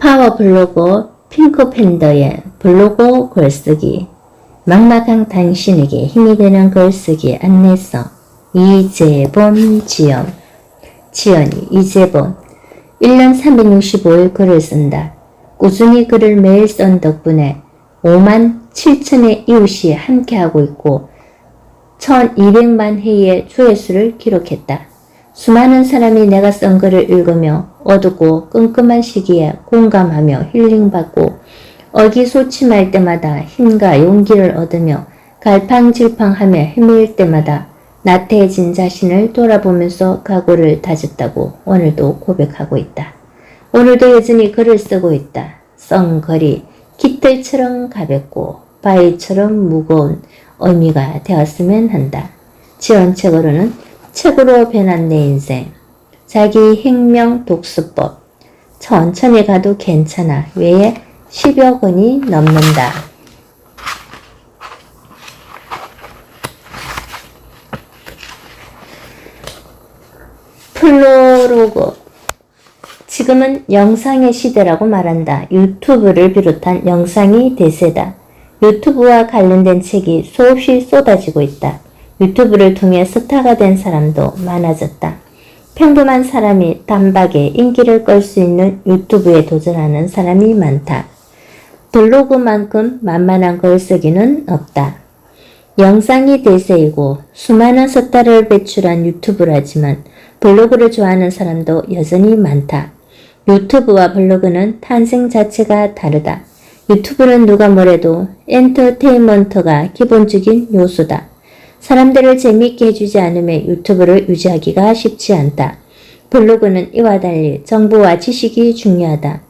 파워 블로거 핑크팬더의 블로그 글쓰기, 막막한 당신에게 힘이 되는 글쓰기 안내서. 이재본 지연이 이재본 1년 365일 글을 쓴다. 꾸준히 글을 매일 쓴 덕분에 5만 7천의 이웃이 함께하고 있고 1200만 회의 조회수를 기록했다. 수많은 사람이 내가 쓴 글을 읽으며 어둡고 끔끔한 시기에 공감하며 힐링받고 어기소침할 때마다 힘과 용기를 얻으며 갈팡질팡하며 헤매일 때마다 나태해진 자신을 돌아보면서 각오를 다졌다고 오늘도 고백하고 있다. 오늘도 여전히 글을 쓰고 있다. 쓴 글이 깃털처럼 가볍고 바위처럼 무거운 의미가 되었으면 한다. 지원 책으로는 책으로 변한 내 인생, 자기 혁명 독서법, 천천히 가도 괜찮아 외에 10여 권이 넘는다. 플로로그. 지금은 영상의 시대라고 말한다. 유튜브를 비롯한 영상이 대세다. 유튜브와 관련된 책이 수없이 쏟아지고 있다. 유튜브를 통해 스타가 된 사람도 많아졌다. 평범한 사람이 단박에 인기를 끌 수 있는 유튜브에 도전하는 사람이 많다. 블로그만큼 만만한 글쓰기는 없다. 영상이 대세이고 수많은 스타를 배출한 유튜브라지만 블로그를 좋아하는 사람도 여전히 많다. 유튜브와 블로그는 탄생 자체가 다르다. 유튜브는 누가 뭐래도 엔터테인먼트가 기본적인 요소다. 사람들을 재미있게 해주지 않으면 유튜브를 유지하기가 쉽지 않다. 블로그는 이와 달리 정보와 지식이 중요하다.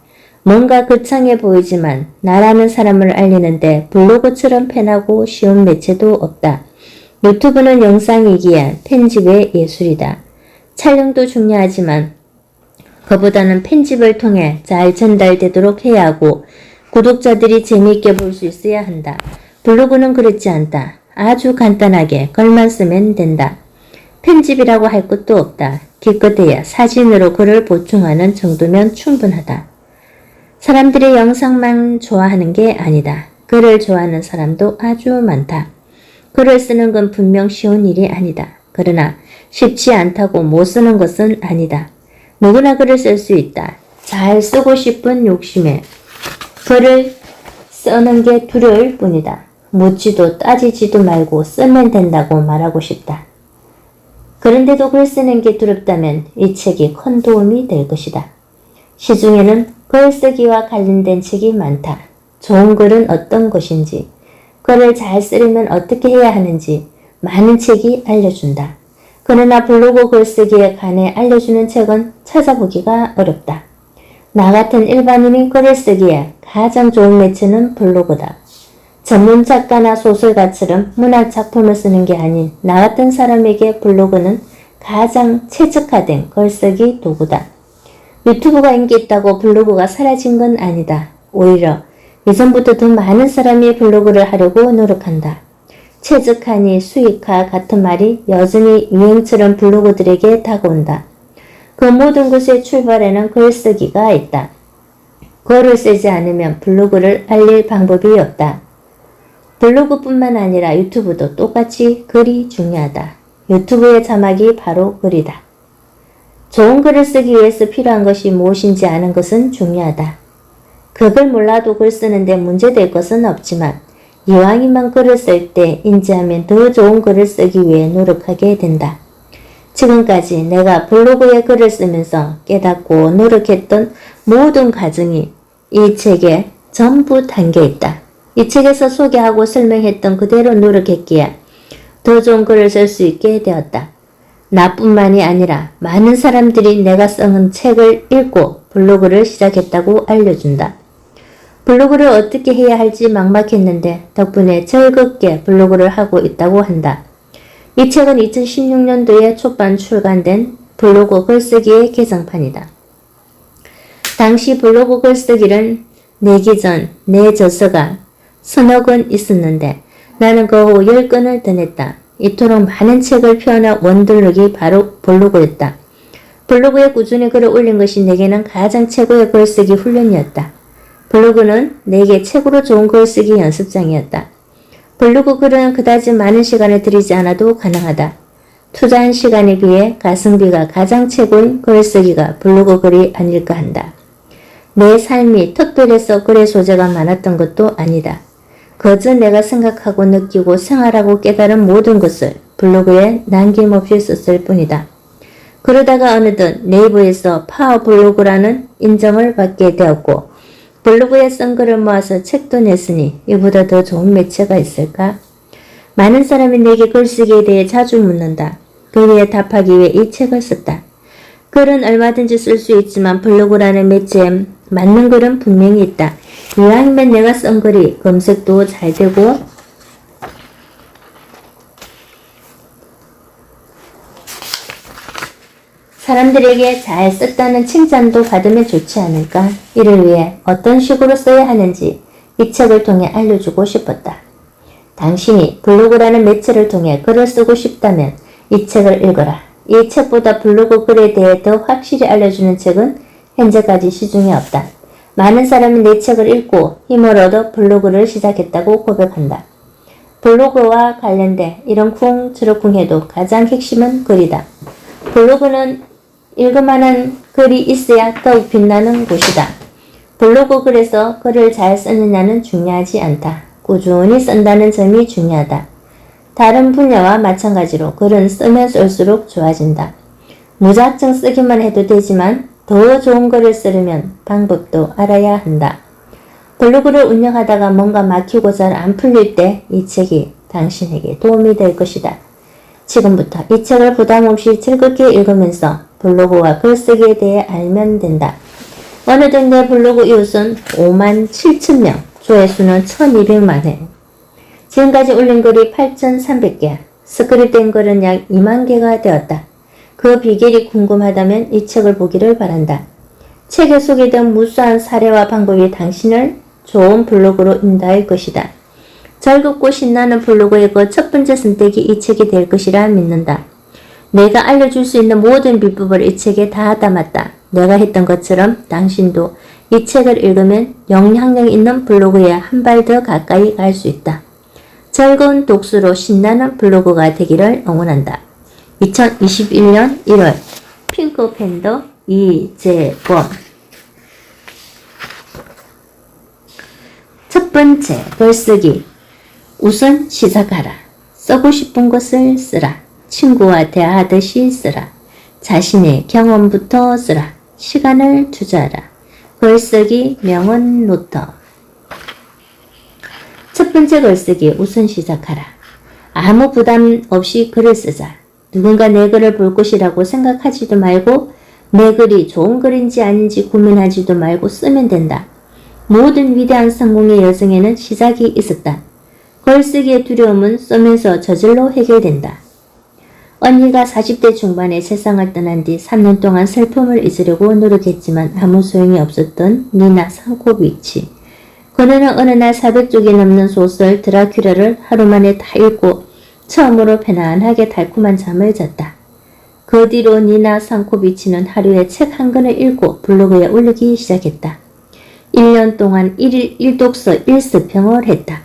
뭔가 거창해 보이지만 나라는 사람을 알리는데 블로그처럼 편하고 쉬운 매체도 없다. 유튜브는 영상이기에 편집의 예술이다. 촬영도 중요하지만 그보다는 편집을 통해 잘 전달되도록 해야 하고 구독자들이 재미있게 볼 수 있어야 한다. 블로그는 그렇지 않다. 아주 간단하게 글만 쓰면 된다. 편집이라고 할 것도 없다. 기껏해야 사진으로 글을 보충하는 정도면 충분하다. 사람들이 영상만 좋아하는 게 아니다. 글을 좋아하는 사람도 아주 많다. 글을 쓰는 건 분명 쉬운 일이 아니다. 그러나 쉽지 않다고 못 쓰는 것은 아니다. 누구나 글을 쓸 수 있다. 잘 쓰고 싶은 욕심에 글을 쓰는 게 두려울 뿐이다. 묻지도 따지지도 말고 쓰면 된다고 말하고 싶다. 그런데도 글 쓰는 게 두렵다면 이 책이 큰 도움이 될 것이다. 시중에는 글쓰기와 관련된 책이 많다. 좋은 글은 어떤 것인지, 글을 잘 쓰려면 어떻게 해야 하는지 많은 책이 알려준다. 그러나 블로그 글쓰기에 관해 알려주는 책은 찾아보기가 어렵다. 나 같은 일반인이 글을 쓰기에 가장 좋은 매체는 블로그다. 전문 작가나 소설가처럼 문학 작품을 쓰는 게 아닌 나 같은 사람에게 블로그는 가장 최적화된 글쓰기 도구다. 유튜브가 인기 있다고 블로그가 사라진 건 아니다. 오히려 예전부터 더 많은 사람이 블로그를 하려고 노력한다. 최적화니 수익화 같은 말이 여전히 유행처럼 블로그들에게 다가온다. 그 모든 것의 출발에는 글쓰기가 있다. 글을 쓰지 않으면 블로그를 알릴 방법이 없다. 블로그뿐만 아니라 유튜브도 똑같이 글이 중요하다. 유튜브의 자막이 바로 글이다. 좋은 글을 쓰기 위해서 필요한 것이 무엇인지 아는 것은 중요하다. 그걸 몰라도 글 쓰는데 문제될 것은 없지만 이왕이면 글을 쓸 때 인지하면 더 좋은 글을 쓰기 위해 노력하게 된다. 지금까지 내가 블로그에 글을 쓰면서 깨닫고 노력했던 모든 과정이 이 책에 전부 담겨 있다. 이 책에서 소개하고 설명했던 그대로 노력했기에 더 좋은 글을 쓸 수 있게 되었다. 나뿐만이 아니라 많은 사람들이 내가 쓴 책을 읽고 블로그를 시작했다고 알려준다. 블로그를 어떻게 해야 할지 막막했는데 덕분에 즐겁게 블로그를 하고 있다고 한다. 이 책은 2016년도에 초반 출간된 블로그 글쓰기의 개정판이다. 당시 블로그 글쓰기를 내기 전 내 저서가 서너 권 있었는데 나는 그 후 10권을 더 냈다. 이토록 많은 책을 펴는 원동력이 바로 블로그였다. 블로그에 꾸준히 글을 올린 것이 내게는 가장 최고의 글쓰기 훈련이었다. 블로그는 내게 최고로 좋은 글쓰기 연습장이었다. 블로그 글은 그다지 많은 시간을 들이지 않아도 가능하다. 투자한 시간에 비해 가성비가 가장 최고인 글쓰기가 블로그 글이 아닐까 한다. 내 삶이 특별해서 글의 소재가 많았던 것도 아니다. 그저 내가 생각하고 느끼고 생활하고 깨달은 모든 것을 블로그에 남김없이 썼을 뿐이다. 그러다가 어느덧 네이버에서 파워블로그라는 인정을 받게 되었고 블로그에 쓴 글을 모아서 책도 냈으니 이보다 더 좋은 매체가 있을까? 많은 사람이 내게 글쓰기에 대해 자주 묻는다. 그에 답하기 위해 이 책을 썼다. 글은 얼마든지 쓸 수 있지만 블로그라는 매체에 맞는 글은 분명히 있다. 이왕이면 내가 쓴 글이 검색도 잘 되고 사람들에게 잘 썼다는 칭찬도 받으면 좋지 않을까? 이를 위해 어떤 식으로 써야 하는지 이 책을 통해 알려주고 싶었다. 당신이 블로그라는 매체를 통해 글을 쓰고 싶다면 이 책을 읽어라. 이 책보다 블로그 글에 대해 더 확실히 알려주는 책은 현재까지 시중에 없다. 많은 사람이 내 책을 읽고 힘을 얻어 블로그를 시작했다고 고백한다. 블로그와 관련된 이런 쿵저럭쿵 해도 가장 핵심은 글이다. 블로그는 읽을만한 글이 있어야 더욱 빛나는 곳이다. 블로그 글에서 글을 잘 쓰느냐는 중요하지 않다. 꾸준히 쓴다는 점이 중요하다. 다른 분야와 마찬가지로 글은 쓰면 쓸수록 좋아진다. 무작정 쓰기만 해도 되지만 더 좋은 글을 쓰려면 방법도 알아야 한다. 블로그를 운영하다가 뭔가 막히고 잘 안 풀릴 때 이 책이 당신에게 도움이 될 것이다. 지금부터 이 책을 부담없이 즐겁게 읽으면서 블로그와 글쓰기에 대해 알면 된다. 어느덧 내 블로그 이웃은 57,000명, 조회수는 1200만 회. 지금까지 올린 글이 8,300개, 스크립된 글은 약 2만 개가 되었다. 그 비결이 궁금하다면 이 책을 보기를 바란다. 책에 소개된 무수한 사례와 방법이 당신을 좋은 블로그로 인도할 것이다. 즐겁고 신나는 블로그의 그 첫 번째 선택이 이 책이 될 것이라 믿는다. 내가 알려줄 수 있는 모든 비법을 이 책에 다 담았다. 내가 했던 것처럼 당신도 이 책을 읽으면 영향력 있는 블로그에 한 발 더 가까이 갈 수 있다. 즐거운 독서로 신나는 블로그가 되기를 응원한다. 2021년 1월 핑크팬더 이재범. 첫 번째, 글쓰기. 우선 시작하라. 쓰고 싶은 것을 쓰라. 친구와 대화하듯이 쓰라. 자신의 경험부터 쓰라. 시간을 투자하라. 글쓰기 명언 노트. 첫 번째 글쓰기. 우선 시작하라. 아무 부담 없이 글을 쓰자. 누군가 내 글을 볼 것이라고 생각하지도 말고 내 글이 좋은 글인지 아닌지 고민하지도 말고 쓰면 된다. 모든 위대한 성공의 여정에는 시작이 있었다. 글쓰기의 두려움은 쓰면서 저절로 해결된다. 언니가 40대 중반에 세상을 떠난 뒤 3년 동안 슬픔을 잊으려고 노력했지만 아무 소용이 없었던 니나 상코비치. 그녀는 어느 날 400쪽이 넘는 소설 드라큘라를 하루 만에 다 읽고 처음으로 편안하게 달콤한 잠을 잤다. 그 뒤로 니나 상코비치는 하루에 책 한 권을 읽고 블로그에 올리기 시작했다. 1년 동안 1일 1독서 1서평을 했다.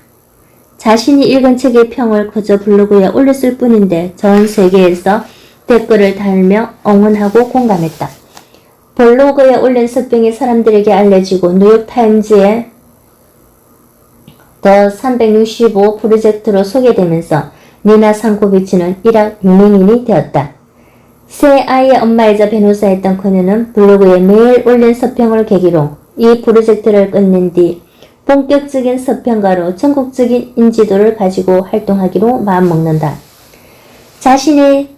자신이 읽은 책의 평을 그저 블로그에 올렸을 뿐인데 전 세계에서 댓글을 달며 응원하고 공감했다. 블로그에 올린 서평이 사람들에게 알려지고 뉴욕타임즈에 더 365 프로젝트로 소개되면서 니나 상코비치는 일학 유명인이 되었다. 새 아이의 엄마이자 변호사였던 그녀는 블로그에 매일 올린 서평을 계기로 이 프로젝트를 끝낸 뒤 본격적인 서평가로 전국적인 인지도를 가지고 활동하기로 마음먹는다. 자신이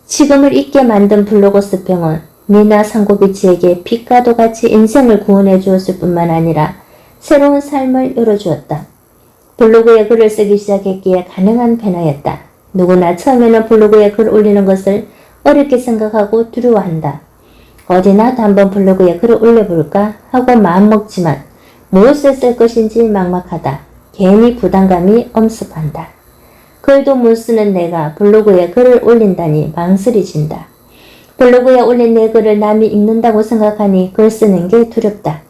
지금을 있게 만든 블로그 서평은 니나 상코비치에게 빛과도 같이 인생을 구원해 주었을 뿐만 아니라 새로운 삶을 열어주었다. 블로그에 글을 쓰기 시작했기에 가능한 변화였다. 누구나 처음에는 블로그에 글 올리는 것을 어렵게 생각하고 두려워한다. 어디나도 한번 블로그에 글을 올려볼까 하고 마음먹지만 무엇을 쓸 것인지 막막하다. 괜히 부담감이 엄습한다. 글도 못 쓰는 내가 블로그에 글을 올린다니 망설여진다. 블로그에 올린 내 글을 남이 읽는다고 생각하니 글 쓰는 게 두렵다.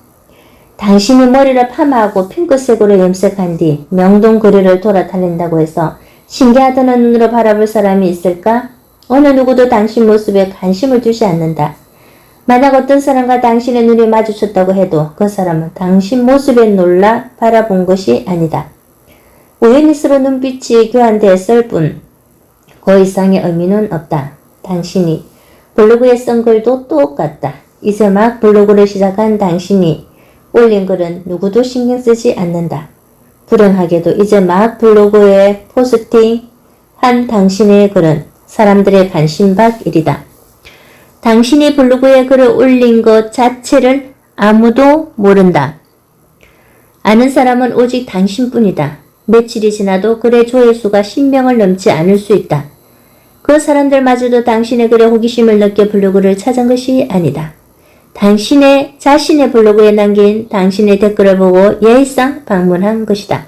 당신이 머리를 파마하고 핑크색으로 염색한 뒤 명동거리를 돌아다닌다고 해서 신기하다는 눈으로 바라볼 사람이 있을까? 어느 누구도 당신 모습에 관심을 두지 않는다. 만약 어떤 사람과 당신의 눈이 마주쳤다고 해도 그 사람은 당신 모습에 놀라 바라본 것이 아니다. 우연히 서로 눈빛이 교환되었을 뿐 그 이상의 의미는 없다. 당신이 블로그에 쓴 글도 똑같다. 이제 막 블로그를 시작한 당신이 올린 글은 누구도 신경 쓰지 않는다. 불행하게도 이제 막 블로그에 포스팅한 당신의 글은 사람들의 관심 밖일이다. 당신이 블로그에 글을 올린 것 자체를 아무도 모른다. 아는 사람은 오직 당신뿐이다. 며칠이 지나도 글의 조회수가 10명을 넘지 않을 수 있다. 그 사람들마저도 당신의 글에 호기심을 느껴 블로그를 찾은 것이 아니다. 당신의 자신의 블로그에 남긴 당신의 댓글을 보고 예의상 방문한 것이다.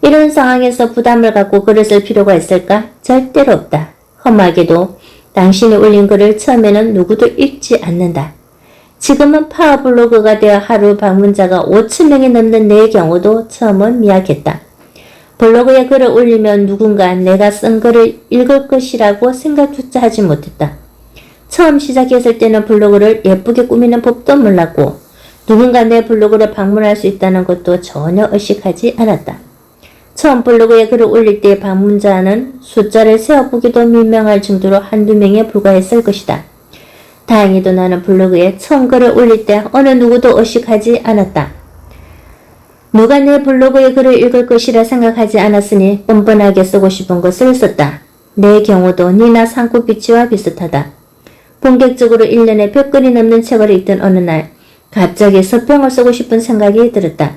이런 상황에서 부담을 갖고 글을 쓸 필요가 있을까? 절대로 없다. 험하게도 당신이 올린 글을 처음에는 누구도 읽지 않는다. 지금은 파워블로그가 되어 하루 방문자가 5,000명이 넘는 내 경우도 처음은 미약했다. 블로그에 글을 올리면 누군가 내가 쓴 글을 읽을 것이라고 생각조차 하지 못했다. 처음 시작했을 때는 블로그를 예쁘게 꾸미는 법도 몰랐고 누군가 내 블로그를 방문할 수 있다는 것도 전혀 의식하지 않았다. 처음 블로그에 글을 올릴 때 방문자는 숫자를 세어보기도 민망할 정도로 한두 명에 불과했을 것이다. 다행히도 나는 블로그에 처음 글을 올릴 때 어느 누구도 의식하지 않았다. 누가 내 블로그에 글을 읽을 것이라 생각하지 않았으니 뻔뻔하게 쓰고 싶은 것을 썼다. 내 경우도 니나 산코비치와 비슷하다. 본격적으로 1년에 100권이 넘는 책을 읽던 어느 날 갑자기 서평을 쓰고 싶은 생각이 들었다.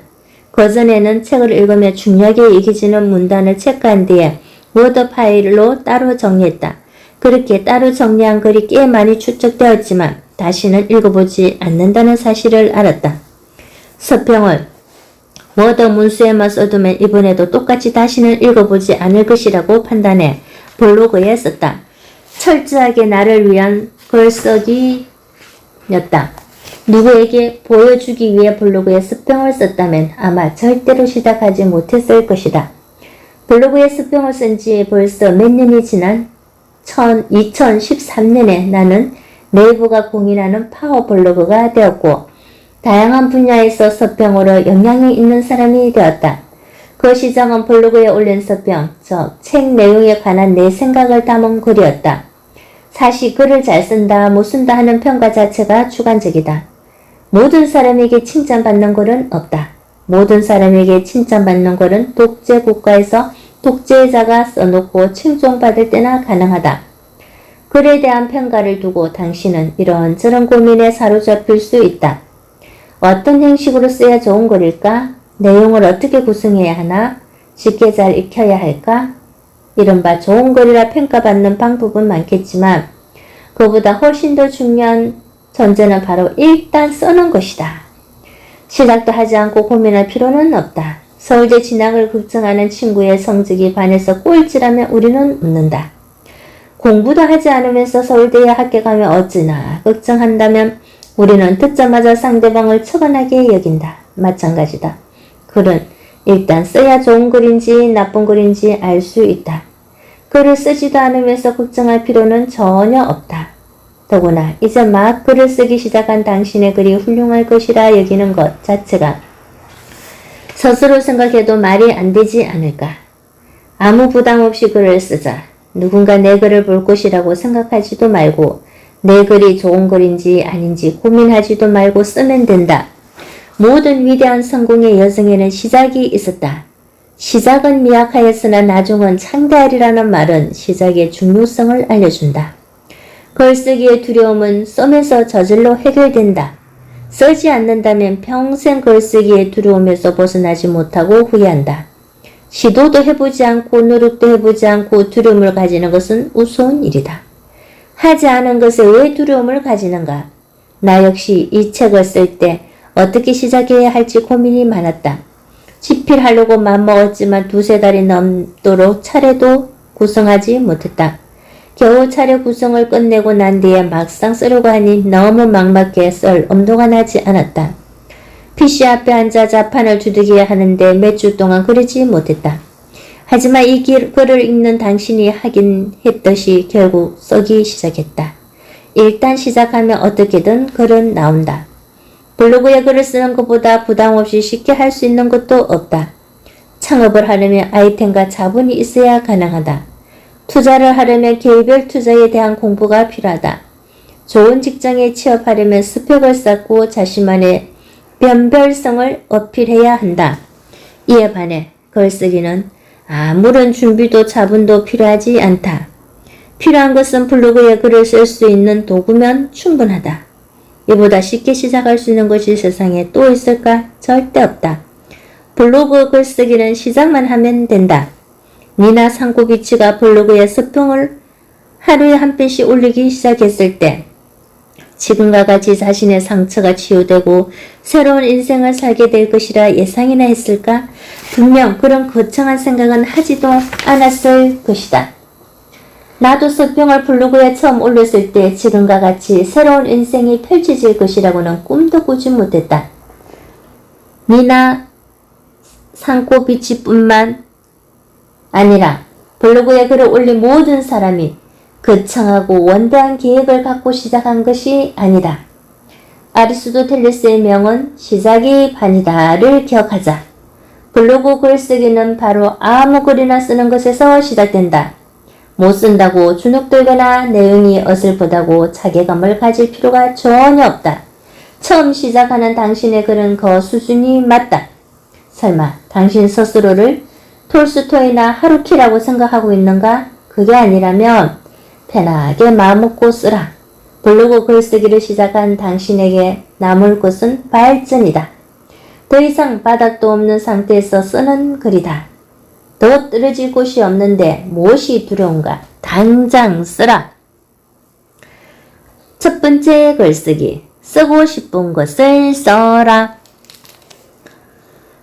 그전에는 책을 읽으며 중요하게 읽혀지는 문단을 체크한 뒤에 워드 파일로 따로 정리했다. 그렇게 따로 정리한 글이 꽤 많이 축적되었지만 다시는 읽어보지 않는다는 사실을 알았다. 서평을 워드 문수에만 써두면 이번에도 똑같이 다시는 읽어보지 않을 것이라고 판단해 블로그에 썼다. 철저하게 나를 위한 글쓰기였다. 누구에게 보여주기 위해 블로그에 스평을 썼다면 아마 절대로 시작하지 못했을 것이다. 블로그에 스평을 쓴 지 벌써 몇 년이 지난 2013년에 나는 네이버가 공인하는 파워블로그가 되었고 다양한 분야에서 서평으로 영향이 있는 사람이 되었다. 그 시작은 블로그에 올린 서평, 즉 책 내용에 관한 내 생각을 담은 글이었다. 사실 글을 잘 쓴다, 못 쓴다 하는 평가 자체가 주관적이다. 모든 사람에게 칭찬받는 글은 없다. 모든 사람에게 칭찬받는 글은 독재 국가에서 독재자가 써놓고 칭송받을 때나 가능하다. 글에 대한 평가를 두고 당신은 이런저런 고민에 사로잡힐 수 있다. 어떤 형식으로 써야 좋은 글일까? 내용을 어떻게 구성해야 하나? 쉽게 잘 익혀야 할까? 이른바 좋은 글이라 평가받는 방법은 많겠지만 그보다 훨씬 더 중요한 전제는 바로 일단 써는 것이다. 시작도 하지 않고 고민할 필요는 없다. 서울대 진학을 걱정하는 친구의 성적이 반에서 꼴찌라면 우리는 웃는다. 공부도 하지 않으면서 서울대에 합격하면 어찌나 걱정한다면 우리는 듣자마자 상대방을 처근하게 여긴다. 마찬가지다. 글은 일단 써야 좋은 글인지 나쁜 글인지 알 수 있다. 글을 쓰지도 않으면서 걱정할 필요는 전혀 없다. 더구나 이제 막 글을 쓰기 시작한 당신의 글이 훌륭할 것이라 여기는 것 자체가 스스로 생각해도 말이 안 되지 않을까. 아무 부담 없이 글을 쓰자. 누군가 내 글을 볼 것이라고 생각하지도 말고 내 글이 좋은 글인지 아닌지 고민하지도 말고 쓰면 된다. 모든 위대한 성공의 여정에는 시작이 있었다. 시작은 미약하였으나 나중은 창대하리라는 말은 시작의 중요성을 알려준다. 글쓰기의 두려움은 쓰면서 저절로 해결된다. 쓰지 않는다면 평생 글쓰기의 두려움에서 벗어나지 못하고 후회한다. 시도도 해보지 않고 노력도 해보지 않고 두려움을 가지는 것은 우스운 일이다. 하지 않은 것에 왜 두려움을 가지는가? 나 역시 이 책을 쓸 때 어떻게 시작해야 할지 고민이 많았다. 집필하려고 맘먹었지만 두세 달이 넘도록 차례도 구성하지 못했다. 겨우 차례 구성을 끝내고 난 뒤에 막상 쓰려고 하니 너무 막막해 썰 엄두가 나지 않았다. PC 앞에 앉아 자판을 두들겨야 하는데 몇 주 동안 그러지 못했다. 하지만 이 글을 읽는 당신이 하긴 했듯이 결국 쓰기 시작했다. 일단 시작하면 어떻게든 글은 나온다. 블로그에 글을 쓰는 것보다 부담없이 쉽게 할 수 있는 것도 없다. 창업을 하려면 아이템과 자본이 있어야 가능하다. 투자를 하려면 개별 투자에 대한 공부가 필요하다. 좋은 직장에 취업하려면 스펙을 쌓고 자신만의 변별성을 어필해야 한다. 이에 반해 글쓰기는 아무런 준비도 자본도 필요하지 않다. 필요한 것은 블로그에 글을 쓸 수 있는 도구면 충분하다. 이보다 쉽게 시작할 수 있는 것이 세상에 또 있을까? 절대 없다. 블로그 글쓰기는 시작만 하면 된다. 니나 상코비치가 블로그에 서평을 하루에 한 편씩 올리기 시작했을 때 지금과 같이 자신의 상처가 치유되고 새로운 인생을 살게 될 것이라 예상이나 했을까? 분명 그런 거창한 생각은 하지도 않았을 것이다. 나도 서평을 블로그에 처음 올렸을 때 지금과 같이 새로운 인생이 펼쳐질 것이라고는 꿈도 꾸지 못했다. 니나 상코비치뿐만 아니라 블로그에 글을 올린 모든 사람이 거창하고 원대한 계획을 갖고 시작한 것이 아니다. 아리스토텔레스의 명언 시작이 반이다를 기억하자. 블로그 글쓰기는 바로 아무 글이나 쓰는 것에서 시작된다. 못 쓴다고 주눅들거나 내용이 어슬프다고 자괴감을 가질 필요가 전혀 없다. 처음 시작하는 당신의 글은 그 수준이 맞다. 설마 당신 스스로를 톨스토이나 하루키라고 생각하고 있는가? 그게 아니라면 편하게 마음먹고 쓰라. 블로그 글쓰기를 시작한 당신에게 남을 것은 발전이다. 더 이상 바닥도 없는 상태에서 쓰는 글이다. 더 떨어질 곳이 없는데 무엇이 두려운가? 당장 쓰라. 첫 번째 글쓰기. 쓰고 싶은 것을 써라.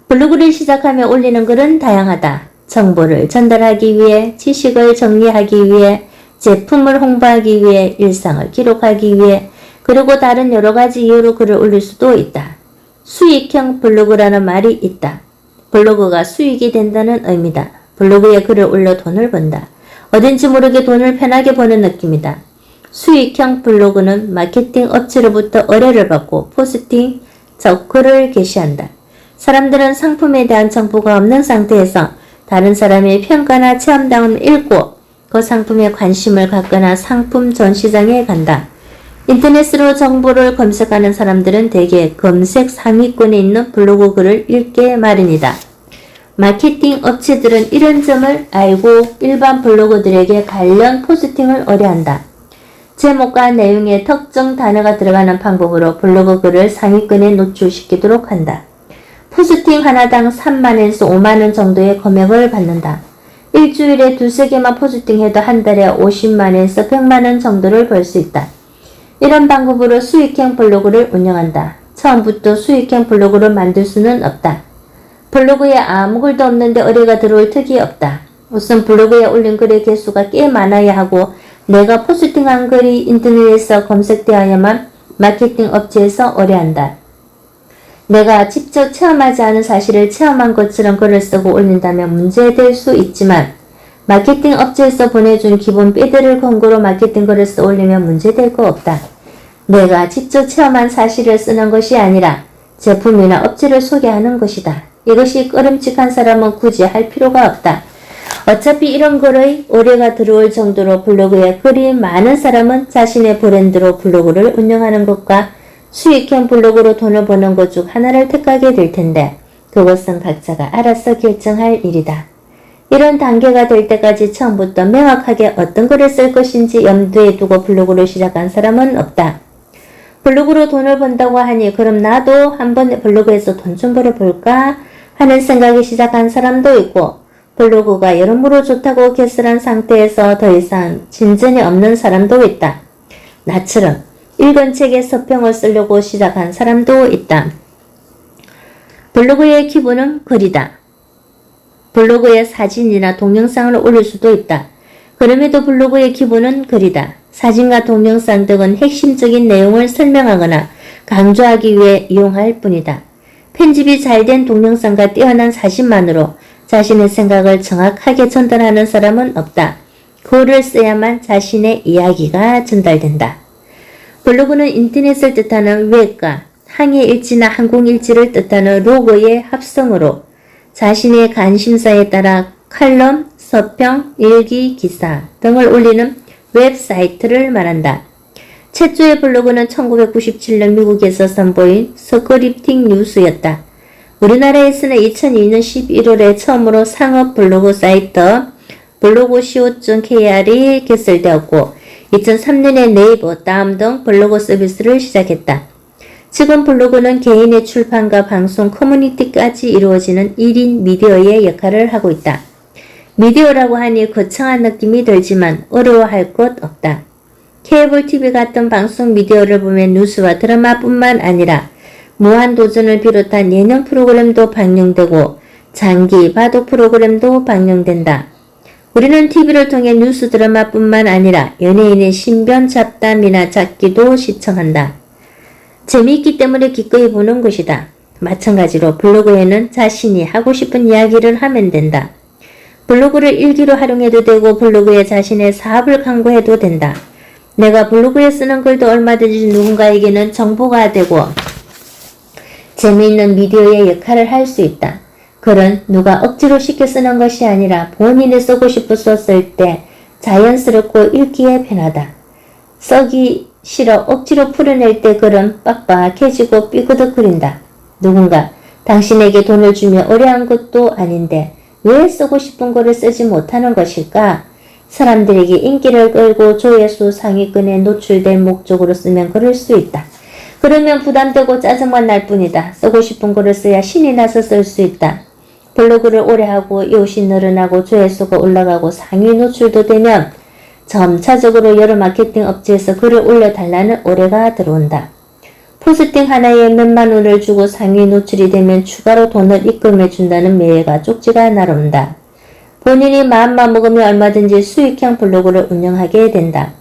블로그를 시작하며 올리는 글은 다양하다. 정보를 전달하기 위해, 지식을 정리하기 위해, 제품을 홍보하기 위해, 일상을 기록하기 위해, 그리고 다른 여러 가지 이유로 글을 올릴 수도 있다. 수익형 블로그라는 말이 있다. 블로그가 수익이 된다는 의미다. 블로그에 글을 올려 돈을 번다. 어딘지 모르게 돈을 편하게 버는 느낌이다. 수익형 블로그는 마케팅 업체로부터 의뢰를 받고 포스팅, 즉 글을 게시한다. 사람들은 상품에 대한 정보가 없는 상태에서 다른 사람의 평가나 체험담을 읽고 그 상품에 관심을 갖거나 상품 전시장에 간다. 인터넷으로 정보를 검색하는 사람들은 대개 검색 상위권에 있는 블로그 글을 읽게 마련이다. 마케팅 업체들은 이런 점을 알고 일반 블로거들에게 관련 포스팅을 의뢰한다. 제목과 내용에 특정 단어가 들어가는 방법으로 블로그 글을 상위권에 노출시키도록 한다. 포스팅 하나당 3만원에서 5만원 정도의 금액을 받는다. 일주일에 두세 개만 포스팅해도 한 달에 50만원에서 100만원 정도를 벌 수 있다. 이런 방법으로 수익형 블로그를 운영한다. 처음부터 수익형 블로그를 만들 수는 없다. 블로그에 아무 글도 없는데 의뢰가 들어올 턱이 없다. 우선 블로그에 올린 글의 개수가 꽤 많아야 하고 내가 포스팅한 글이 인터넷에서 검색되어야만 마케팅 업체에서 의뢰한다. 내가 직접 체험하지 않은 사실을 체험한 것처럼 글을 쓰고 올린다면 문제될 수 있지만 마케팅 업체에서 보내준 기본 패드를 근거로 마케팅 글을 써 올리면 문제될 거 없다. 내가 직접 체험한 사실을 쓰는 것이 아니라 제품이나 업체를 소개하는 것이다. 이것이 꺼림칙한 사람은 굳이 할 필요가 없다. 어차피 이런 글의 의뢰가 들어올 정도로 블로그에 글이 많은 사람은 자신의 브랜드로 블로그를 운영하는 것과 수익형 블로그로 돈을 버는 것 중 하나를 택하게 될 텐데 그것은 각자가 알아서 결정할 일이다. 이런 단계가 될 때까지 처음부터 명확하게 어떤 글을 쓸 것인지 염두에 두고 블로그를 시작한 사람은 없다. 블로그로 돈을 번다고 하니 그럼 나도 한번 블로그에서 돈 좀 벌어볼까 하는 생각이 시작한 사람도 있고 블로그가 여러모로 좋다고 개설한 상태에서 더 이상 진전이 없는 사람도 있다. 나처럼 읽은 책에 서평을 쓰려고 시작한 사람도 있다. 블로그의 기본은 글이다. 블로그에 사진이나 동영상을 올릴 수도 있다. 그럼에도 블로그의 기본은 글이다. 사진과 동영상 등은 핵심적인 내용을 설명하거나 강조하기 위해 이용할 뿐이다. 편집이 잘된 동영상과 뛰어난 사진만으로 자신의 생각을 정확하게 전달하는 사람은 없다. 글을 써야만 자신의 이야기가 전달된다. 블로그는 인터넷을 뜻하는 웹과 항해일지나 항공일지를 뜻하는 로그의 합성으로 자신의 관심사에 따라 칼럼, 서평, 일기, 기사 등을 올리는 웹사이트를 말한다. 최초의 블로그는 1997년 미국에서 선보인 스크립팅 뉴스였다. 우리나라에서는 2002년 11월에 처음으로 상업 블로그 사이트 블로그co.kr이 개설되었고 2003년에 네이버, 다음 등 블로그 서비스를 시작했다. 지금 블로그는 개인의 출판과 방송, 커뮤니티까지 이루어지는 1인 미디어의 역할을 하고 있다. 미디어라고 하니 거창한 느낌이 들지만 어려워할 것 없다. 케이블 TV 같은 방송 미디어를 보면 뉴스와 드라마뿐만 아니라 무한도전을 비롯한 예능 프로그램도 방영되고 장기 바둑 프로그램도 방영된다. 우리는 TV를 통해 뉴스 드라마뿐만 아니라 연예인의 신변 잡담이나 잡기도 시청한다. 재미있기 때문에 기꺼이 보는 것이다. 마찬가지로 블로그에는 자신이 하고 싶은 이야기를 하면 된다. 블로그를 일기로 활용해도 되고 블로그에 자신의 사업을 광고해도 된다. 내가 블로그에 쓰는 글도 얼마든지 누군가에게는 정보가 되고 재미있는 미디어의 역할을 할 수 있다. 글은 누가 억지로 시켜 쓰는 것이 아니라 본인이 쓰고 싶어서 쓸 때 자연스럽고 읽기에 편하다. 쓰기 싫어 억지로 풀어낼 때 글은 빡빡해지고 삐그덕거린다. 누군가 당신에게 돈을 주며 의뢰한 것도 아닌데 왜 쓰고 싶은 글을 쓰지 못하는 것일까? 사람들에게 인기를 끌고 조회수 상위권에 노출될 목적으로 쓰면 그럴 수 있다. 그러면 부담되고 짜증만 날 뿐이다. 쓰고 싶은 글을 써야 신이 나서 쓸 수 있다. 블로그를 오래 하고 이웃이 늘어나고 조회수가 올라가고 상위 노출도 되면 점차적으로 여러 마케팅 업체에서 글을 올려달라는 의뢰가 들어온다. 포스팅 하나에 몇만 원을 주고 상위 노출이 되면 추가로 돈을 입금해 준다는 매회가 쪽지가 날아온다. 본인이 마음만 먹으면 얼마든지 수익형 블로그를 운영하게 된다.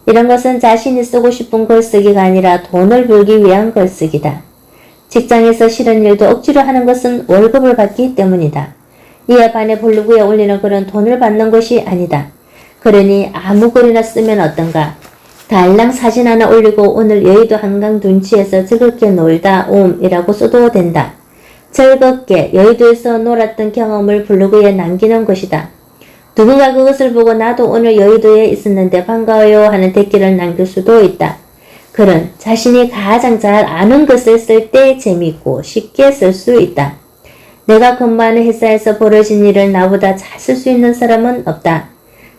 이런 것은 자신이 쓰고 싶은 글쓰기가 아니라 돈을 벌기 위한 글쓰기다. 직장에서 싫은 일도 억지로 하는 것은 월급을 받기 때문이다. 이에 반해 블로그에 올리는 글은 돈을 받는 것이 아니다. 그러니 아무 글이나 쓰면 어떤가? 달랑 사진 하나 올리고 오늘 여의도 한강 둔치에서 즐겁게 놀다 옴이라고 써도 된다. 즐겁게 여의도에서 놀았던 경험을 블로그에 남기는 것이다. 누군가 그것을 보고 나도 오늘 여의도에 있었는데 반가워요 하는 댓글을 남길 수도 있다. 글은 자신이 가장 잘 아는 것을 쓸 때 재미있고 쉽게 쓸 수 있다. 내가 근무하는 회사에서 벌어진 일을 나보다 잘 쓸 수 있는 사람은 없다.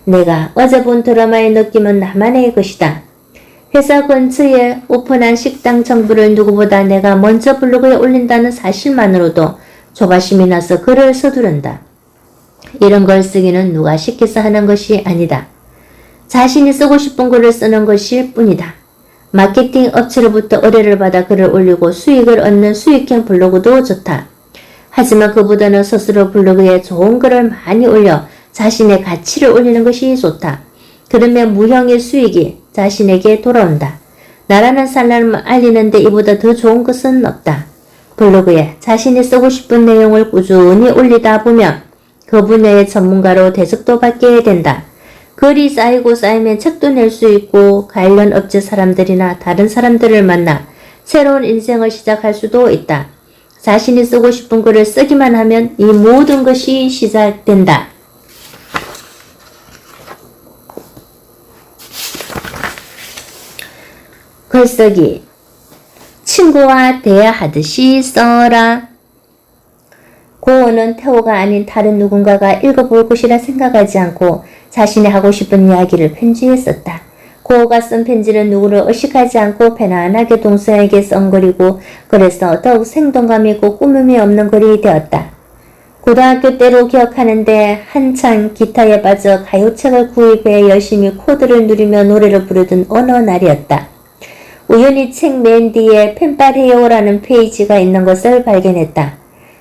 내가 어제 본 드라마의 느낌은 나만의 것이다. 회사 근처에 오픈한 식당 정보를 누구보다 내가 먼저 블로그에 올린다는 사실만으로도 조바심이 나서 글을 서두른다. 이런 걸 쓰기는 누가 시켜서 하는 것이 아니다. 자신이 쓰고 싶은 글을 쓰는 것일 뿐이다. 마케팅 업체로부터 의뢰를 받아 글을 올리고 수익을 얻는 수익형 블로그도 좋다. 하지만 그보다는 스스로 블로그에 좋은 글을 많이 올려 자신의 가치를 올리는 것이 좋다. 그러면 무형의 수익이 자신에게 돌아온다. 나라는 사람을 알리는데 이보다 더 좋은 것은 없다. 블로그에 자신이 쓰고 싶은 내용을 꾸준히 올리다 보면 그 분야의 전문가로 대접도 받게 된다. 글이 쌓이고 쌓이면 책도 낼 수 있고 관련 업체 사람들이나 다른 사람들을 만나 새로운 인생을 시작할 수도 있다. 자신이 쓰고 싶은 글을 쓰기만 하면 이 모든 것이 시작된다. 글쓰기. 친구와 대화하듯이 써라. 고은은 태호가 아닌 다른 누군가가 읽어볼 것이라 생각하지 않고 자신이 하고 싶은 이야기를 편지에 썼다. 고우가 쓴 편지는 누구를 의식하지 않고 편안하게 동서에게 쓴 글이고 그래서 더욱 생동감 있고 꾸밈이 없는 글이 되었다. 고등학교 때로 기억하는데 한창 기타에 빠져 가요책을 구입해 열심히 코드를 누리며 노래를 부르던 어느 날이었다. 우연히 책 맨 뒤에 펜팔해요라는 페이지가 있는 것을 발견했다.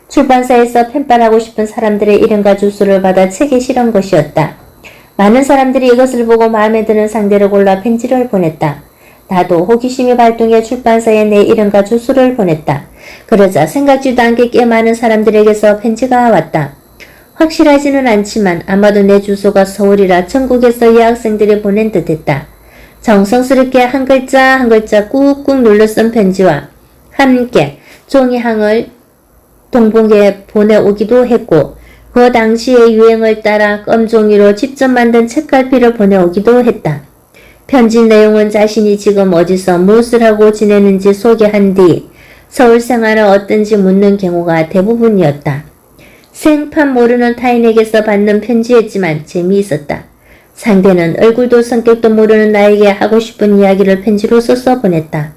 출판사에서 펜팔하고 싶은 사람들의 이름과 주소를 받아 책에 실은 것이었다. 많은 사람들이 이것을 보고 마음에 드는 상대를 골라 편지를 보냈다. 나도 호기심이 발동해 출판사에 내 이름과 주소를 보냈다. 그러자 생각지도 않게 꽤 많은 사람들에게서 편지가 왔다. 확실하지는 않지만 아마도 내 주소가 서울이라 전국에서 여학생들이 보낸 듯했다. 정성스럽게 한 글자 한 글자 꾹꾹 눌러 쓴 편지와 함께 종이항을 동봉해 보내오기도 했고 그 당시의 유행을 따라 껌종이로 직접 만든 책갈피를 보내오기도 했다. 편지 내용은 자신이 지금 어디서 무엇을 하고 지내는지 소개한 뒤 서울 생활은 어떤지 묻는 경우가 대부분이었다. 생판 모르는 타인에게서 받는 편지였지만 재미있었다. 상대는 얼굴도 성격도 모르는 나에게 하고 싶은 이야기를 편지로 써서 보냈다.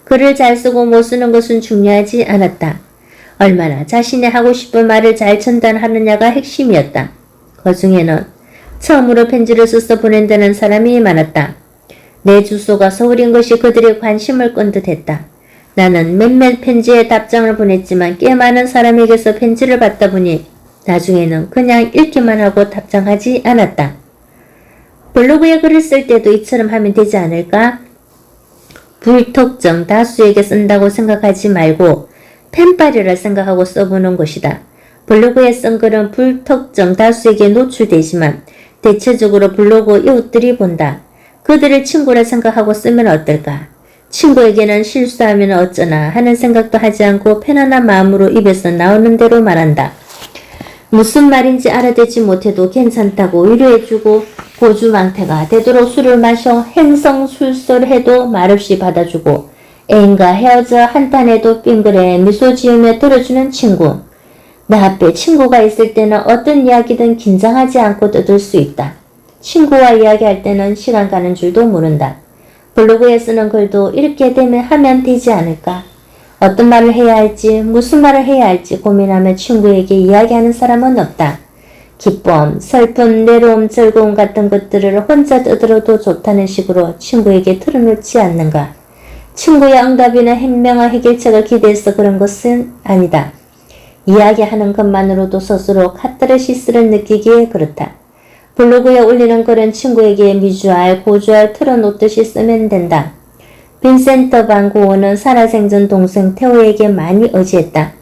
글을 잘 쓰고 못 쓰는 것은 중요하지 않았다. 얼마나 자신이 하고 싶은 말을 잘 전달하느냐가 핵심이었다. 그 중에는 처음으로 편지를 써서 보낸다는 사람이 많았다. 내 주소가 서울인 것이 그들의 관심을 끈 듯했다. 나는 몇몇 편지에 답장을 보냈지만 꽤 많은 사람에게서 편지를 받다 보니 나중에는 그냥 읽기만 하고 답장하지 않았다. 블로그에 글을 쓸 때도 이처럼 하면 되지 않을까? 불특정 다수에게 쓴다고 생각하지 말고 펜빨이라 생각하고 써보는 것이다. 블로그에 쓴 글은 불특정 다수에게 노출되지만 대체적으로 블로그 이웃들이 본다. 그들을 친구라 생각하고 쓰면 어떨까? 친구에게는 실수하면 어쩌나 하는 생각도 하지 않고 편안한 마음으로 입에서 나오는 대로 말한다. 무슨 말인지 알아듣지 못해도 괜찮다고 위로해주고 고주망태가 되도록 술을 마셔 행성술설해도 말없이 받아주고 애인과 헤어져 한탄해도 빙그레 미소 지으며 들어주는 친구. 나 앞에 친구가 있을 때는 어떤 이야기든 긴장하지 않고 떠들 수 있다. 친구와 이야기할 때는 시간 가는 줄도 모른다. 블로그에 쓰는 글도 이렇게 되면 하면 되지 않을까? 어떤 말을 해야 할지 무슨 말을 해야 할지 고민하며 친구에게 이야기하는 사람은 없다. 기쁨, 슬픔, 외로움, 즐거움 같은 것들을 혼자 떠들어도 좋다는 식으로 친구에게 털어놓지 않는가? 친구의 응답이나 현명한 해결책을 기대해서 그런 것은 아니다. 이야기하는 것만으로도 스스로 카타르시스를 느끼기에 그렇다. 블로그에 올리는 글은 친구에게 미주알, 고주알 틀어놓듯이 쓰면 된다. 빈센트 반 고흐는 살아생전 동생 테오에게 많이 의지했다.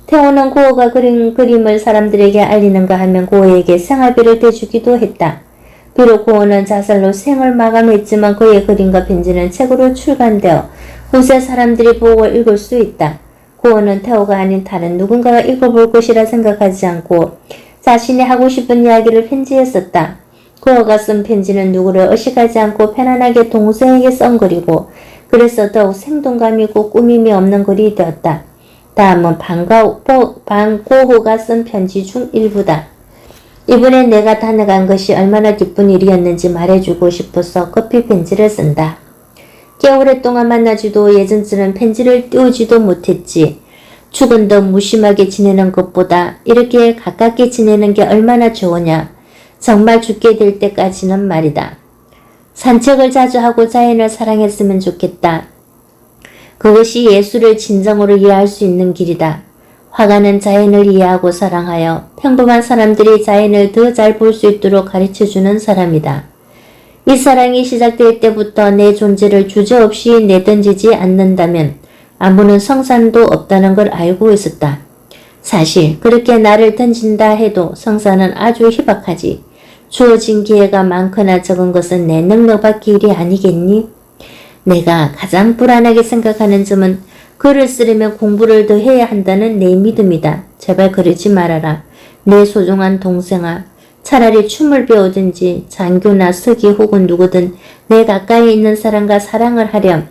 테오는 고흐가 그린 그림을 사람들에게 알리는가 하면 고흐에게 생활비를 대주기도 했다. 비록 고흐는 자살로 생을 마감했지만 그의 그림과 편지는 책으로 출간되어 후세 사람들이 보고 읽을 수 있다. 고흐는 테오가 아닌 다른 누군가가 읽어볼 것이라 생각하지 않고 자신이 하고 싶은 이야기를 편지에 썼다. 고흐가 쓴 편지는 누구를 의식하지 않고 편안하게 동생에게 쓴 글이고 그래서 더욱 생동감 있고 꾸밈이 없는 글이 되었다. 다음은 반고흐가 쓴 편지 중 일부다. 이번에 내가 다녀간 것이 얼마나 기쁜 일이었는지 말해주고 싶어서 커피 편지를 쓴다. 꽤 오랫동안 만나지도 예전처럼 편지를 띄우지도 못했지. 죽은 더 무심하게 지내는 것보다 이렇게 가깝게 지내는 게 얼마나 좋으냐. 정말 죽게 될 때까지는 말이다. 산책을 자주 하고 자연을 사랑했으면 좋겠다. 그것이 예수를 진정으로 이해할 수 있는 길이다. 화가는 자연을 이해하고 사랑하여 평범한 사람들이 자연을 더 잘 볼 수 있도록 가르쳐주는 사람이다. 이 사랑이 시작될 때부터 내 존재를 주저없이 내던지지 않는다면 아무런 성산도 없다는 걸 알고 있었다. 사실 그렇게 나를 던진다 해도 성산은 아주 희박하지. 주어진 기회가 많거나 적은 것은 내 능력밖에 일이 아니겠니? 내가 가장 불안하게 생각하는 점은 글을 쓰려면 공부를 더 해야 한다는 내 믿음이다. 제발 그러지 말아라. 내 소중한 동생아. 차라리 춤을 배우든지 장교나 서기 혹은 누구든 내 가까이 있는 사람과 사랑을 하렴.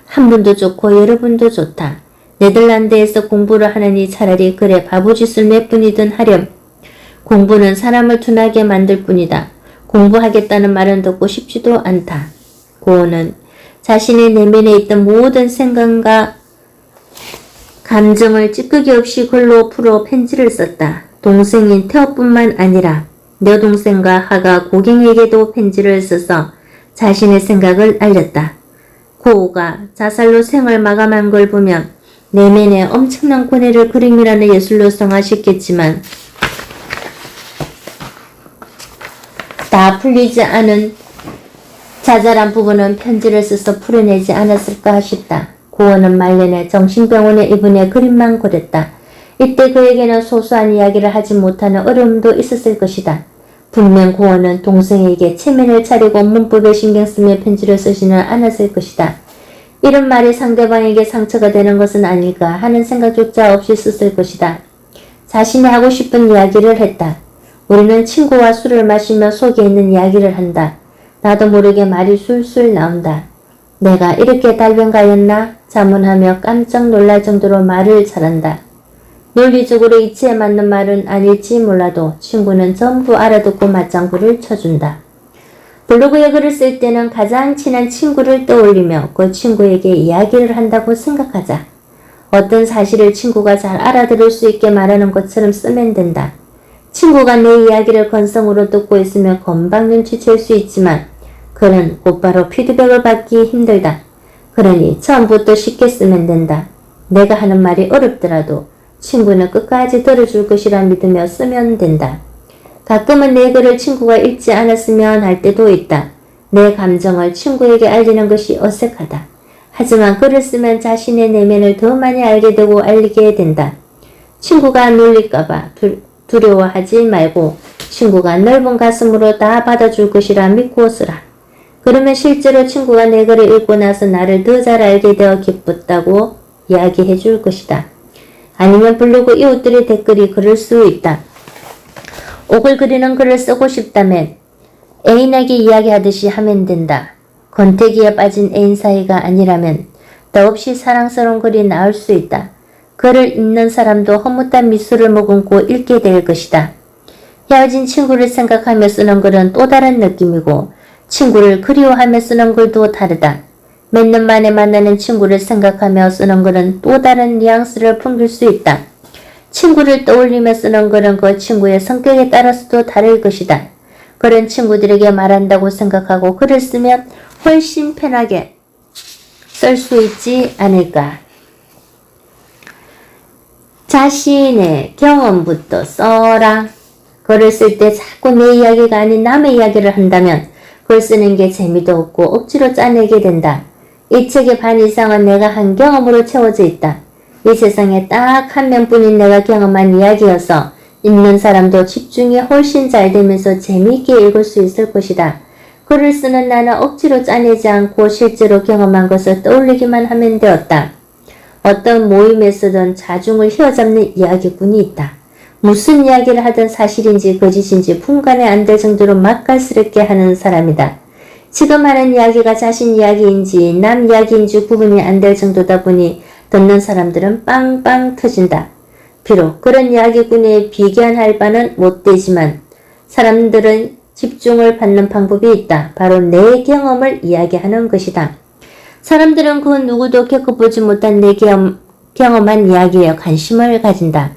한 분도 좋고 여러분도 좋다. 네덜란드에서 공부를 하느니 차라리 그래 바보짓을 몇 분이든 하렴. 공부는 사람을 둔하게 만들 뿐이다. 공부하겠다는 말은 듣고 싶지도 않다. 고흐는 자신의 내면에 있던 모든 생각과 감정을 찌끄기 없이 글로 풀어 편지를 썼다. 동생인 테오뿐만 아니라 여동생과 하가 고갱에게도 편지를 써서 자신의 생각을 알렸다. 고흐가 자살로 생을 마감한 걸 보면 내면에 엄청난 고뇌를 그림이라는 예술로 성화시켰지만 다 풀리지 않은 자잘한 부분은 편지를 써서 풀어내지 않았을까 싶다. 고원은 말년에 정신병원에 입원해 그림만 그렸다. 이때 그에게는 소소한 이야기를 하지 못하는 어려움도 있었을 것이다. 분명 고원은 동생에게 체면을 차리고 문법에 신경 쓰며 편지를 쓰지는 않았을 것이다. 이런 말이 상대방에게 상처가 되는 것은 아닐까 하는 생각조차 없이 썼을 것이다. 자신이 하고 싶은 이야기를 했다. 우리는 친구와 술을 마시며 속에 있는 이야기를 한다. 나도 모르게 말이 술술 나온다. 내가 이렇게 달변가였나? 자문하며 깜짝 놀랄 정도로 말을 잘한다. 논리적으로 이치에 맞는 말은 아닐지 몰라도 친구는 전부 알아듣고 맞장구를 쳐준다. 블로그에 글을 쓸 때는 가장 친한 친구를 떠올리며 그 친구에게 이야기를 한다고 생각하자. 어떤 사실을 친구가 잘 알아들을 수 있게 말하는 것처럼 쓰면 된다. 친구가 내 이야기를 건성으로 듣고 있으면 금방 눈치챌 수 있지만 그는 곧바로 피드백을 받기 힘들다. 그러니 처음부터 쉽게 쓰면 된다. 내가 하는 말이 어렵더라도 친구는 끝까지 들어줄 것이라 믿으며 쓰면 된다. 가끔은 내 글을 친구가 읽지 않았으면 할 때도 있다. 내 감정을 친구에게 알리는 것이 어색하다. 하지만 글을 쓰면 자신의 내면을 더 많이 알게 되고 알리게 된다. 친구가 놀릴까봐 두려워하지 말고 친구가 넓은 가슴으로 다 받아줄 것이라 믿고 쓰라. 그러면 실제로 친구가 내 글을 읽고 나서 나를 더 잘 알게 되어 기뻤다고 이야기해 줄 것이다. 아니면 블로그 이웃들의 댓글이 그럴 수 있다. 오글거리는 글을 쓰고 싶다면 애인에게 이야기하듯이 하면 된다. 권태기에 빠진 애인 사이가 아니라면 더없이 사랑스러운 글이 나올 수 있다. 글을 읽는 사람도 허무한 미소를 머금고 읽게 될 것이다. 헤어진 친구를 생각하며 쓰는 글은 또 다른 느낌이고 친구를 그리워하며 쓰는 글도 다르다. 몇 년 만에 만나는 친구를 생각하며 쓰는 글은 또 다른 뉘앙스를 풍길 수 있다. 친구를 떠올리며 쓰는 글은 그 친구의 성격에 따라서도 다를 것이다. 그런 친구들에게 말한다고 생각하고 글을 쓰면 훨씬 편하게 쓸 수 있지 않을까. 자신의 경험부터 써라. 글을 쓸 때 자꾸 내 이야기가 아닌 남의 이야기를 한다면 글 쓰는 게 재미도 없고 억지로 짜내게 된다. 이 책의 반 이상은 내가 한 경험으로 채워져 있다. 이 세상에 딱 한 명뿐인 내가 경험한 이야기여서 읽는 사람도 집중이 훨씬 잘 되면서 재미있게 읽을 수 있을 것이다. 글을 쓰는 나는 억지로 짜내지 않고 실제로 경험한 것을 떠올리기만 하면 되었다. 어떤 모임에서든 자중을 휘어잡는 이야기꾼이 있다. 무슨 이야기를 하든 사실인지 거짓인지 분간이 안 될 정도로 맛깔스럽게 하는 사람이다. 지금 하는 이야기가 자신 이야기인지 남 이야기인지 구분이 안 될 정도다 보니 듣는 사람들은 빵빵 터진다. 비록 그런 이야기꾼에 비견할 바는 못 되지만 사람들은 집중을 받는 방법이 있다. 바로 내 경험을 이야기하는 것이다. 사람들은 그 누구도 겪어보지 못한 내 경험한 이야기에 관심을 가진다.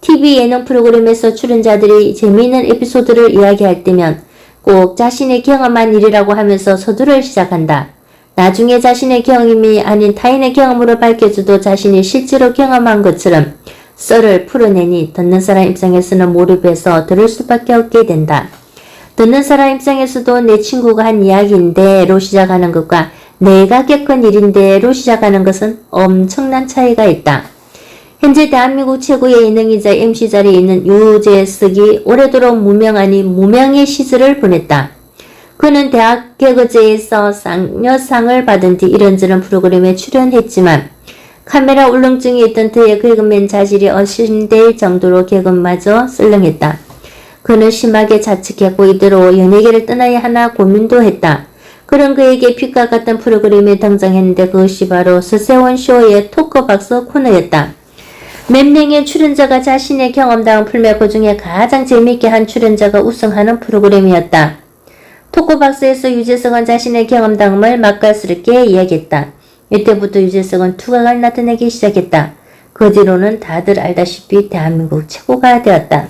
TV 예능 프로그램에서 출연자들이 재미있는 에피소드를 이야기할 때면 꼭 자신의 경험한 일이라고 하면서 서두를 시작한다. 나중에 자신의 경험이 아닌 타인의 경험으로 밝혀져도 자신이 실제로 경험한 것처럼 썰을 풀어내니 듣는 사람 입장에서는 몰입해서 들을 수밖에 없게 된다. 듣는 사람 입장에서도 내 친구가 한 이야기인데로 시작하는 것과 내가 겪은 일인데로 시작하는 것은 엄청난 차이가 있다. 현재 대한민국 최고의 예능이자 MC 자리에 있는 유재석이 오래도록 무명 아닌 무명의 시절을 보냈다. 그는 대학 개그제에서 쌍여상을 받은 뒤 이런저런 프로그램에 출연했지만 카메라 울렁증이 있던 그의 개그맨 자질이 의심될 정도로 개그마저 썰렁했다. 그는 심하게 자책했고 이대로 연예계를 떠나야 하나 고민도 했다. 그런 그에게 빛과 같은 프로그램에 등장했는데 그것이 바로 서세원 쇼의 토크박스 코너였다. 몇 명의 출연자가 자신의 경험담을 풀며 그 중에 가장 재미있게 한 출연자가 우승하는 프로그램이었다. 토크박스에서 유재석은 자신의 경험담을 맛깔스럽게 이야기했다. 이때부터 유재석은 투각을 나타내기 시작했다. 그 뒤로는 다들 알다시피 대한민국 최고가 되었다.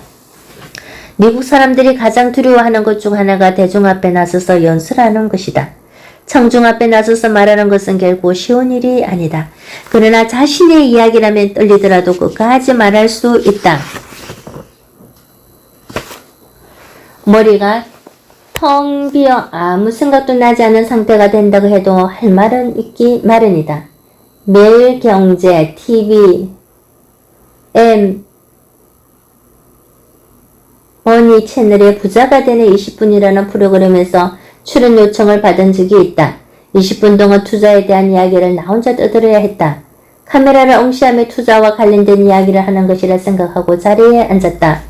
미국 사람들이 가장 두려워하는 것 중 하나가 대중 앞에 나서서 연설하는 것이다. 청중 앞에 나서서 말하는 것은 결코 쉬운 일이 아니다. 그러나 자신의 이야기라면 떨리더라도 끝까지 말할 수 있다. 머리가 텅 비어 아무 생각도 나지 않은 상태가 된다고 해도 할 말은 있기 마련이다. 매일경제, TV, 머니 채널의 부자가 되는 20분이라는 프로그램에서 출연 요청을 받은 적이 있다. 20분 동안 투자에 대한 이야기를 나 혼자 떠들어야 했다. 카메라를 응시하며 투자와 관련된 이야기를 하는 것이라 생각하고 자리에 앉았다.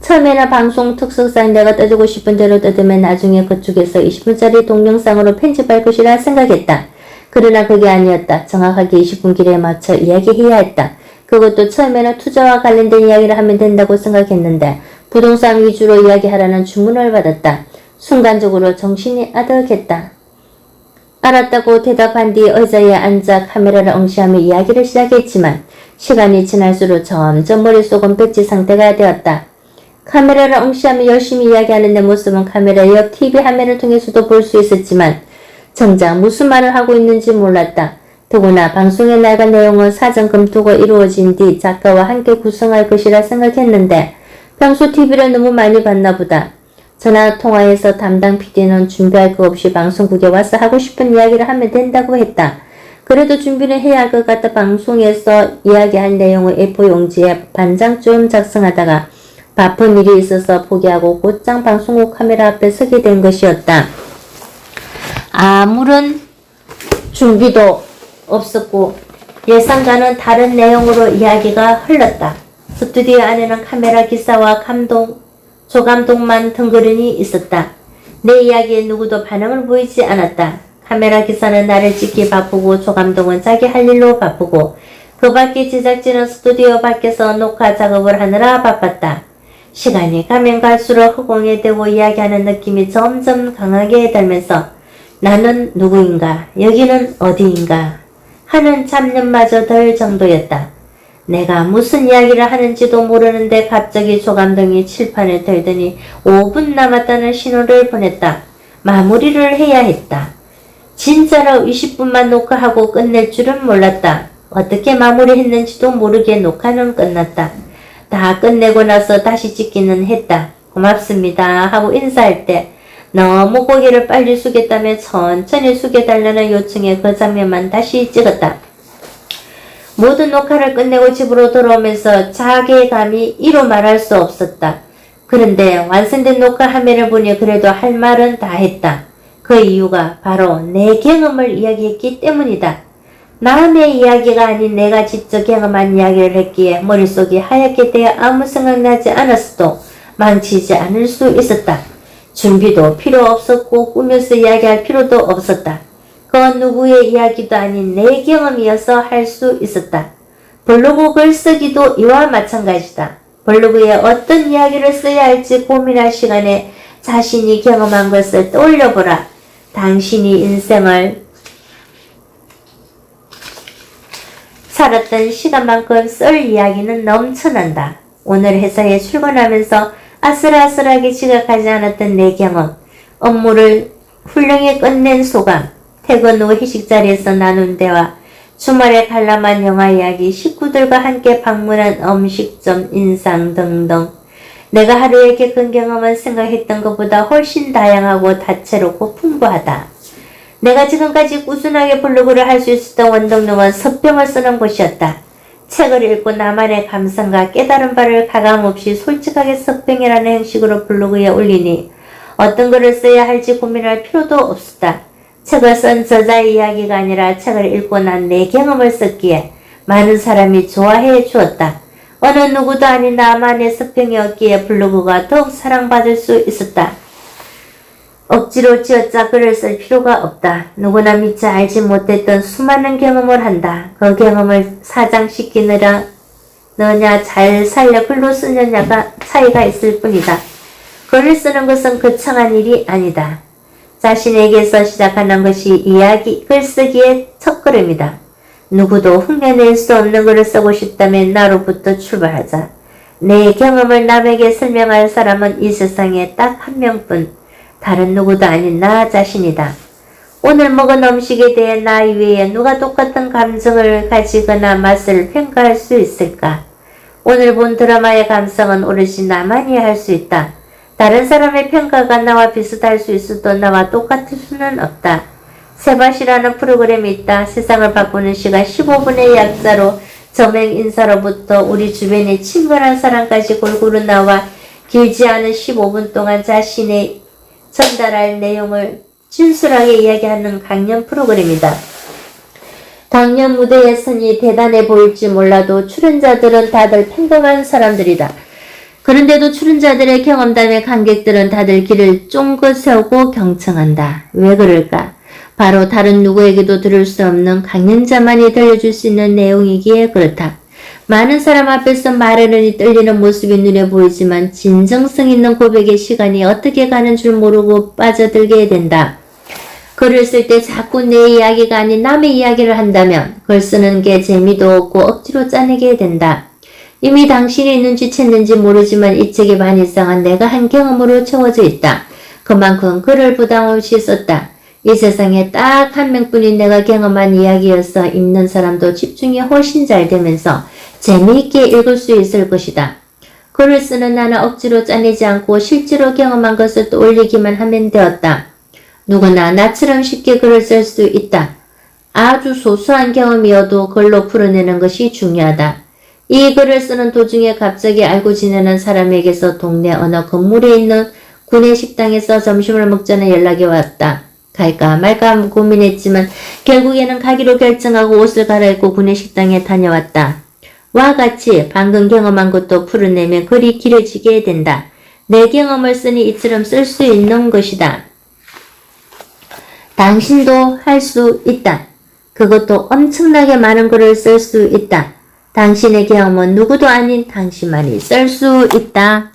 처음에는 방송 특성상 내가 떠들고 싶은 대로 떠들면 나중에 그쪽에서 20분짜리 동영상으로 편집할 것이라 생각했다. 그러나 그게 아니었다. 정확하게 20분 길에 맞춰 이야기해야 했다. 그것도 처음에는 투자와 관련된 이야기를 하면 된다고 생각했는데 부동산 위주로 이야기하라는 주문을 받았다. 순간적으로 정신이 아득했다. 알았다고 대답한 뒤 의자에 앉아 카메라를 응시하며 이야기를 시작했지만 시간이 지날수록 점점 머릿속은 백지 상태가 되었다. 카메라를 응시하며 열심히 이야기하는 내 모습은 카메라 옆 TV 화면을 통해서도 볼 수 있었지만 정작 무슨 말을 하고 있는지 몰랐다. 더구나 방송에 나갈 내용은 사전 검토가 이루어진 뒤 작가와 함께 구성할 것이라 생각했는데 평소 TV를 너무 많이 봤나 보다. 전화통화에서 담당 PD는 준비할 거 없이 방송국에 와서 하고 싶은 이야기를 하면 된다고 했다. 그래도 준비를 해야 할 것 같아 방송에서 이야기할 내용을 A4 용지에 반장 좀 작성하다가 바쁜 일이 있어서 포기하고 곧장 방송국 카메라 앞에 서게 된 것이었다. 아무런 준비도 없었고 예상과는 다른 내용으로 이야기가 흘렀다. 스튜디오 안에는 카메라 기사와 조감독만 덩그러니 있었다. 내 이야기에 누구도 반응을 보이지 않았다. 카메라 기사는 나를 찍기 바쁘고 조감독은 자기 할 일로 바쁘고 그 밖에 제작진은 스튜디오 밖에서 녹화 작업을 하느라 바빴다. 시간이 가면 갈수록 허공에 대고 이야기하는 느낌이 점점 강하게 들면서 나는 누구인가, 여기는 어디인가 하는 잡념마저 들 정도였다. 내가 무슨 이야기를 하는지도 모르는데 갑자기 조감독이 칠판을 들더니 5분 남았다는 신호를 보냈다. 마무리를 해야 했다. 진짜로 20분만 녹화하고 끝낼 줄은 몰랐다. 어떻게 마무리했는지도 모르게 녹화는 끝났다. 다 끝내고 나서 다시 찍기는 했다. 고맙습니다 하고 인사할 때 너무 고개를 빨리 숙였다며 천천히 숙여달라는 요청에 그 장면만 다시 찍었다. 모든 녹화를 끝내고 집으로 돌아오면서 자괴감이 이루 말할 수 없었다. 그런데 완성된 녹화 화면을 보니 그래도 할 말은 다 했다. 그 이유가 바로 내 경험을 이야기했기 때문이다. 남의 이야기가 아닌 내가 직접 경험한 이야기를 했기에 머릿속이 하얗게 되어 아무 생각나지 않았어도 망치지 않을 수 있었다. 준비도 필요 없었고 꾸며서 이야기할 필요도 없었다. 그건 누구의 이야기도 아닌 내 경험이어서 할 수 있었다. 블로그 글 쓰기도 이와 마찬가지다. 블로그에 어떤 이야기를 써야 할지 고민할 시간에 자신이 경험한 것을 떠올려보라. 당신이 인생을 살았던 시간만큼 쓸 이야기는 넘쳐난다. 오늘 회사에 출근하면서 아슬아슬하게 지각하지 않았던 내 경험, 업무를 훌륭히 끝낸 소감, 퇴근 후 회식 자리에서 나눈 대화, 주말에 관람한 영화 이야기, 식구들과 함께 방문한 음식점 인상 등등. 내가 하루에 겪은 경험은 생각했던 것보다 훨씬 다양하고 다채롭고 풍부하다. 내가 지금까지 꾸준하게 블로그를 할 수 있었던 원동력은 서평을 쓰는 곳이었다. 책을 읽고 나만의 감상과 깨달은 바를 가감없이 솔직하게 서평이라는 형식으로 블로그에 올리니 어떤 글을 써야 할지 고민할 필요도 없었다. 책을 쓴 저자의 이야기가 아니라 책을 읽고 난 내 경험을 썼기에 많은 사람이 좋아해 주었다. 어느 누구도 아닌 나만의 서평이었기에 블로그가 더욱 사랑받을 수 있었다. 억지로 쥐어짜 글을 쓸 필요가 없다. 누구나 미처 알지 못했던 수많은 경험을 한다. 그 경험을 사장시키느냐 잘 살려 글로 쓰느냐가 차이가 있을 뿐이다. 글을 쓰는 것은 거창한 일이 아니다. 자신에게서 시작하는 것이 글쓰기의 첫걸음이다. 누구도 흉내낼 수 없는 글을 쓰고 싶다면 나로부터 출발하자. 내 경험을 남에게 설명할 사람은 이 세상에 딱 한 명뿐, 다른 누구도 아닌 나 자신이다. 오늘 먹은 음식에 대해 나 이외에 누가 똑같은 감정을 가지거나 맛을 평가할 수 있을까? 오늘 본 드라마의 감성은 오롯이 나만이 할 수 있다. 다른 사람의 평가가 나와 비슷할 수 있어도 나와 똑같을 수는 없다. 세밭이라는 프로그램이 있다. 세상을 바꾸는 시간 15분의 약자로 저명 인사로부터 우리 주변의 친근한 사람까지 골고루 나와 길지 않은 15분 동안 자신의 전달할 내용을 진솔하게 이야기하는 강연 프로그램이다. 강연 무대에 서니 대단해 보일지 몰라도 출연자들은 다들 평범한 사람들이다. 그런데도 출연자들의 경험담에 관객들은 다들 귀를 쫑긋 세우고 경청한다. 왜 그럴까? 바로 다른 누구에게도 들을 수 없는 강연자만이 들려줄 수 있는 내용이기에 그렇다. 많은 사람 앞에서 말하려니 떨리는 모습이 눈에 보이지만 진정성 있는 고백의 시간이 어떻게 가는 줄 모르고 빠져들게 된다. 글을 쓸 때 자꾸 내 이야기가 아닌 남의 이야기를 한다면 글 쓰는 게 재미도 없고 억지로 짜내게 된다. 이미 당신이 눈치챘는지 모르지만 이 책의 반 이상은 내가 한 경험으로 채워져 있다. 그만큼 글을 부담 없이 썼다. 이 세상에 딱 한 명뿐인 내가 경험한 이야기여서 읽는 사람도 집중이 훨씬 잘 되면서 재미있게 읽을 수 있을 것이다. 글을 쓰는 나는 억지로 짜내지 않고 실제로 경험한 것을 떠올리기만 하면 되었다. 누구나 나처럼 쉽게 글을 쓸 수 있다. 아주 소소한 경험이어도 글로 풀어내는 것이 중요하다. 이 글을 쓰는 도중에 갑자기 알고 지내는 사람에게서 동네 어느 건물에 있는 구내식당에서 점심을 먹자는 연락이 왔다. 갈까 말까 고민했지만 결국에는 가기로 결정하고 옷을 갈아입고 구내식당에 다녀왔다. 와 같이 방금 경험한 것도 풀어내면 글이 길어지게 된다. 내 경험을 쓰니 이처럼 쓸 수 있는 것이다. 당신도 할 수 있다. 그것도 엄청나게 많은 글을 쓸 수 있다. 당신의 경험은 누구도 아닌 당신만이 쓸 수 있다.